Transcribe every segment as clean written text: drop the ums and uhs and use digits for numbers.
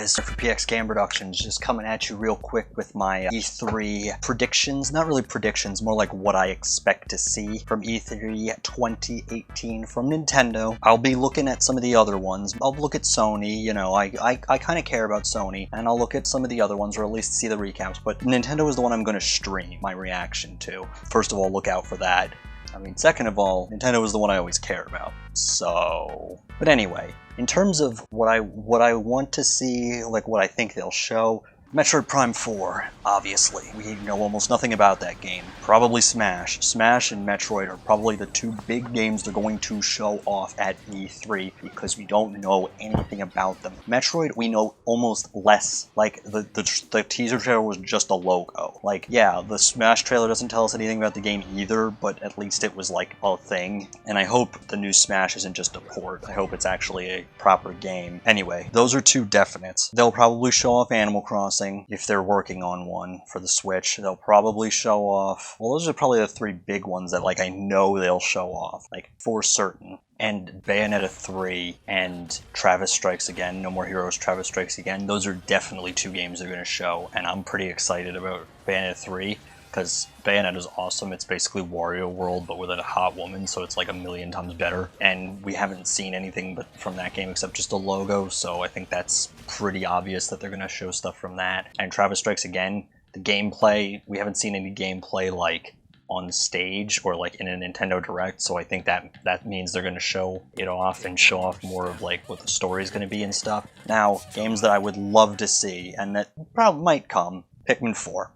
guys, for PXKM Productions, just coming at you real quick with my E3 predictions. Not really predictions, more like what I expect to see from E3 2018 from Nintendo. I'll be looking at some of the other ones. I'll look at Sony, you know, I kind of care about Sony, and I'll look at some of the other ones, or at least see the recaps, but Nintendo is the one I'm going to stream my reaction to. First of all, look out for that. I mean, second of all, Nintendo is the one I always care about. So, but anyway, in terms of what I want to see, like what I think they'll show, Metroid Prime 4, obviously. We know almost nothing about that game. Probably Smash. Smash and Metroid are probably the two big games they're going to show off at E3 because we don't know anything about them. Metroid, we know almost less. Like, the teaser trailer was just a logo. Like, yeah, the Smash trailer doesn't tell us anything about the game either, but at least it was like a thing. And I hope the new Smash isn't just a port. I hope it's actually a proper game. Anyway, those are two definites. They'll probably show off Animal Crossing. If they're working on one for the Switch, they'll probably show off, well, those are probably the three big ones that, like, I know they'll show off, like, for certain. And Bayonetta 3 and Travis Strikes Again, No More Heroes, Travis Strikes Again, those are definitely two games they're going to show, and I'm pretty excited about Bayonetta 3, because Bayonetta is awesome. It's basically Wario World, but with a hot woman, so it's like a million times better. And we haven't seen anything but from that game except just a logo, so I think that's pretty obvious that they're going to show stuff from that. And Travis Strikes Again, the gameplay, we haven't seen any gameplay like on stage or like in a Nintendo Direct, so I think that means they're going to show it off and show off more of like what the story is going to be and stuff. Now, games that I would love to see, and that probably might come, Pikmin 4.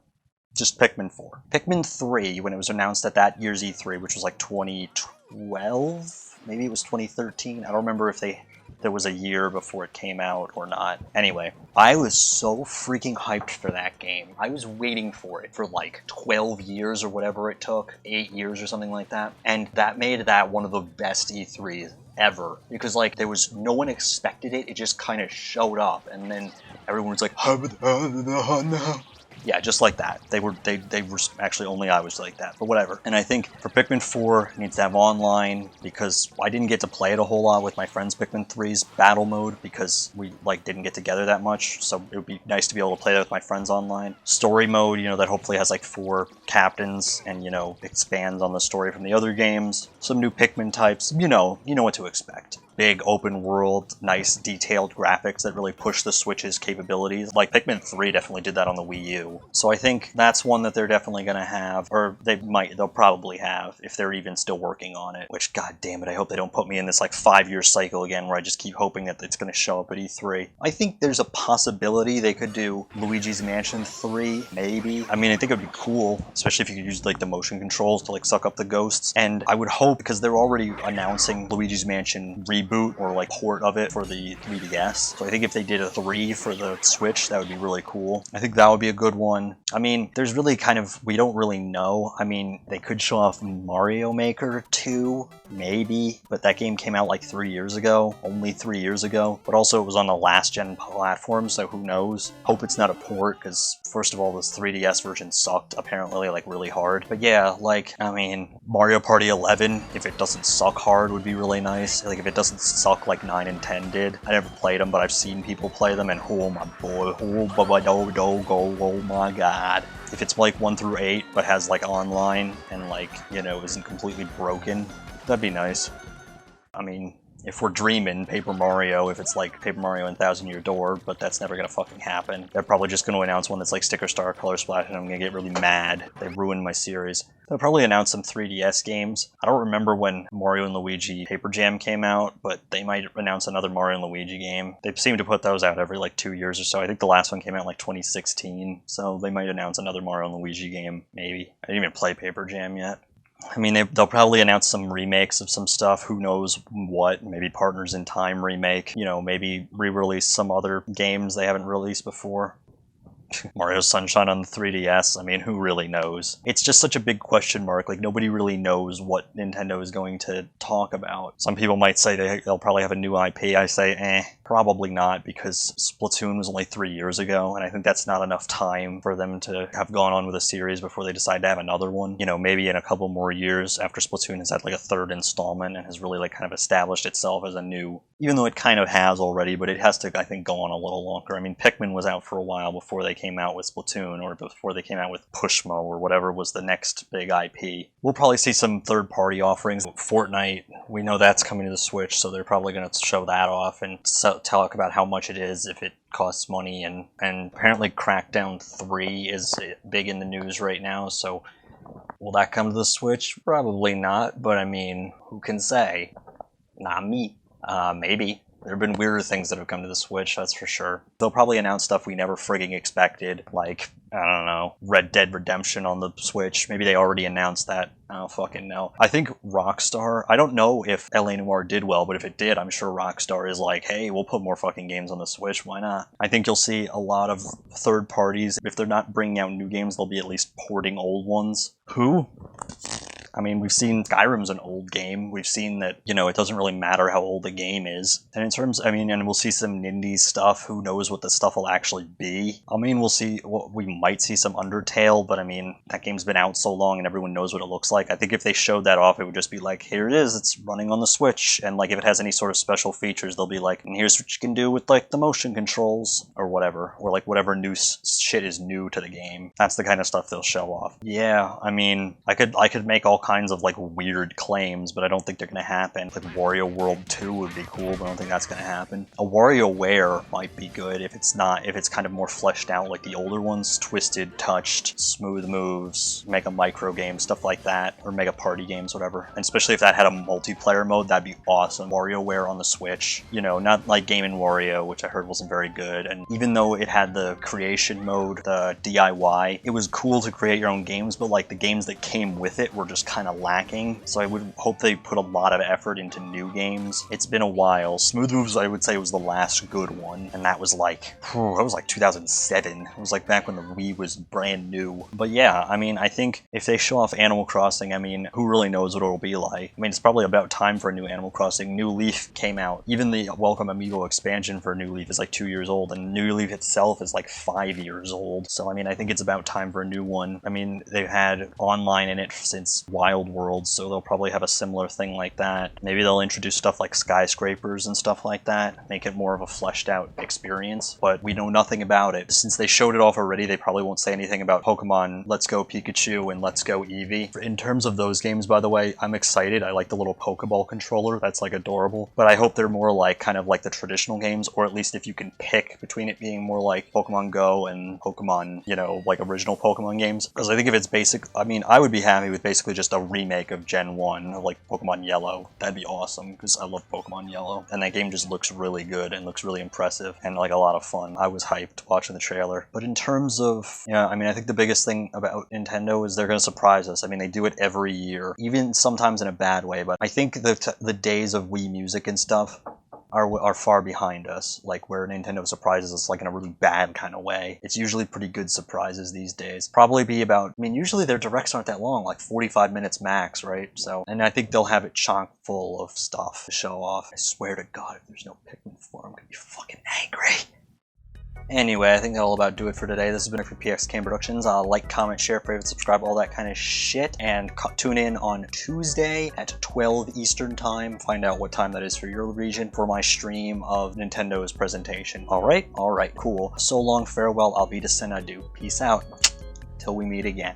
Just Pikmin 4. Pikmin 3, when it was announced at that year's E3, which was like 2012? Maybe it was 2013? I don't remember if there was a year before it came out or not. Anyway, I was so freaking hyped for that game. I was waiting for it for like 12 years or whatever it took, 8 years or something like that. And that made that one of the best E3s ever. Because like there was, no one expected it, it just kind of showed up. And then everyone was like, yeah, just like that. They were actually, only I was like that, but whatever. And I think for Pikmin 4, it needs to have online, because I didn't get to play it a whole lot with my friends Pikmin 3's battle mode, because we like didn't get together that much, so it would be nice to be able to play that with my friends online. Story mode, you know, that hopefully has like 4 captains and, you know, expands on the story from the other games. Some new Pikmin types, you know what to expect. Big open world, nice detailed graphics that really push the Switch's capabilities. Like Pikmin 3 definitely did that on the Wii U. So I think that's one that they're definitely going to have, or they'll probably have, if they're even still working on it. Which, god damn it, I hope they don't put me in this like 5-year cycle again where I just keep hoping that it's going to show up at E3. I think there's a possibility they could do Luigi's Mansion 3, maybe. I mean, I think it would be cool, especially if you could use like the motion controls to like suck up the ghosts. And I would hope, because they're already announcing Luigi's Mansion reboot or like port of it for the 3DS. So I think if they did a 3 for the Switch, that would be really cool. I think that would be a good one. I mean, there's really we don't really know. I mean, they could show off Mario Maker 2, maybe, but that game came out like 3 years ago, only 3 years ago. But also it was on the last gen platform, so who knows? Hope it's not a port, because first of all, this 3DS version sucked, apparently, like really hard. But yeah, like, I mean, Mario Party 11, if it doesn't suck hard, would be really nice. Like, if it doesn't suck like 9 and 10 did. I never played them, but I've seen people play them, and oh my boy, oh my god. If it's like 1 through 8, but has like online and like, you know, isn't completely broken, that'd be nice. I mean, if we're dreaming Paper Mario, if it's like Paper Mario and Thousand Year Door, but that's never gonna fucking happen. They're probably just gonna announce one that's like Sticker Star, Color Splash, and I'm gonna get really mad. They ruined my series. They'll probably announce some 3DS games. I don't remember when Mario and Luigi Paper Jam came out, but they might announce another Mario and Luigi game. They seem to put those out every like 2 years or so. I think the last one came out in like 2016, so they might announce another Mario and Luigi game, maybe. I didn't even play Paper Jam yet. I mean, they'll probably announce some remakes of some stuff, who knows what, maybe Partners in Time remake, you know, maybe re-release some other games they haven't released before. Mario Sunshine on the 3DS, I mean, who really knows? It's just such a big question mark, like nobody really knows what Nintendo is going to talk about. Some people might say they'll probably have a new IP, I say, probably not, because Splatoon was only 3 years ago, and I think that's not enough time for them to have gone on with a series before they decide to have another one. You know, maybe in a couple more years after Splatoon has had like a third installment and has really like kind of established itself as a new, even though it kind of has already, but it has to, I think, go on a little longer. I mean, Pikmin was out for a while before they came out with Splatoon, or before they came out with Pushmo, or whatever was the next big IP. We'll probably see some third-party offerings. Fortnite, we know that's coming to the Switch, so they're probably going to show that off and talk about how much it is, if it costs money, and apparently Crackdown 3 is big in the news right now, so will that come to the Switch? Probably not, but I mean, who can say? Not me. Maybe. There have been weirder things that have come to the Switch, that's for sure. They'll probably announce stuff we never frigging expected, like, I don't know, Red Dead Redemption on the Switch. Maybe they already announced that. I don't fucking know. I think Rockstar, I don't know if L.A. Noire did well, but if it did, I'm sure Rockstar is like, hey, we'll put more fucking games on the Switch, why not? I think you'll see a lot of third parties. If they're not bringing out new games, they'll be at least porting old ones. Who? I mean, we've seen Skyrim's an old game. We've seen that, you know, it doesn't really matter how old the game is. And in terms, I mean, and we'll see some Nindy stuff. Who knows what the stuff will actually be? I mean, we might see some Undertale, but I mean, that game's been out so long and everyone knows what it looks like. I think if they showed that off, it would just be like, here it is, it's running on the Switch. And like, if it has any sort of special features, they'll be like, and here's what you can do with like the motion controls or whatever. Or like whatever new shit is new to the game. That's the kind of stuff they'll show off. Yeah, I mean, I could make all kinds of like weird claims, but I don't think they're gonna happen. Like Wario World 2 would be cool, but I don't think that's gonna happen. A WarioWare might be good if it's kind of more fleshed out like the older ones, twisted, touched, smooth moves, make a micro game, stuff like that, or mega party games, whatever. And especially if that had a multiplayer mode, that'd be awesome. WarioWare on the Switch, you know, not like Game & Wario, which I heard wasn't very good. And even though it had the creation mode, the DIY, it was cool to create your own games, but like the games that came with it were just kind of lacking, so I would hope they put a lot of effort into new games. It's been a while. Smooth Moves, I would say, was the last good one, and that was like 2007. It was like back when the Wii was brand new. But yeah, I mean, I think if they show off Animal Crossing, I mean, who really knows what it'll be like? I mean, it's probably about time for a new Animal Crossing. New Leaf came out. Even the Welcome Amiibo expansion for New Leaf is like 2 years old, and New Leaf itself is like 5 years old. So I mean, I think it's about time for a new one. I mean, they've had online in it since Wild Worlds, so they'll probably have a similar thing like that. Maybe they'll introduce stuff like skyscrapers and stuff like that, make it more of a fleshed out experience, but we know nothing about it. Since they showed it off already, they probably won't say anything about Pokemon Let's Go Pikachu and Let's Go Eevee. In terms of those games, by the way, I'm excited. I like the little Pokeball controller. That's like adorable, but I hope they're more like kind of like the traditional games, or at least if you can pick between it being more like Pokemon Go and Pokemon, you know, like original Pokemon games. Because I think if it's basic, I mean, I would be happy with basically just a remake of Gen 1 of like Pokemon Yellow. That'd be awesome, because I love Pokemon Yellow, and that game just looks really good and looks really impressive and like a lot of fun. I was hyped watching the trailer. But in terms of, yeah, I mean, I think the biggest thing about Nintendo is they're going to surprise us. I mean, they do it every year, even sometimes in a bad way, but I think the days of Wii Music and stuff are far behind us, like where Nintendo surprises us like in a really bad kind of way. It's usually pretty good surprises these days. Probably be about, I mean, usually their directs aren't that long, like 45 minutes max, right? So, and I think they'll have it chock full of stuff to show off. I swear to God, if there's no Pikmin 4, I'm gonna be fucking angry. Anyway, I think that'll about do it for today. This has been it for PXKM Productions. Like, comment, share, favorite, subscribe, all that kind of shit. And tune in on Tuesday at 12 Eastern Time. Find out what time that is for your region for my stream of Nintendo's presentation. Alright, cool. So long, farewell, I'll be to send adieu. Peace out. Till we meet again.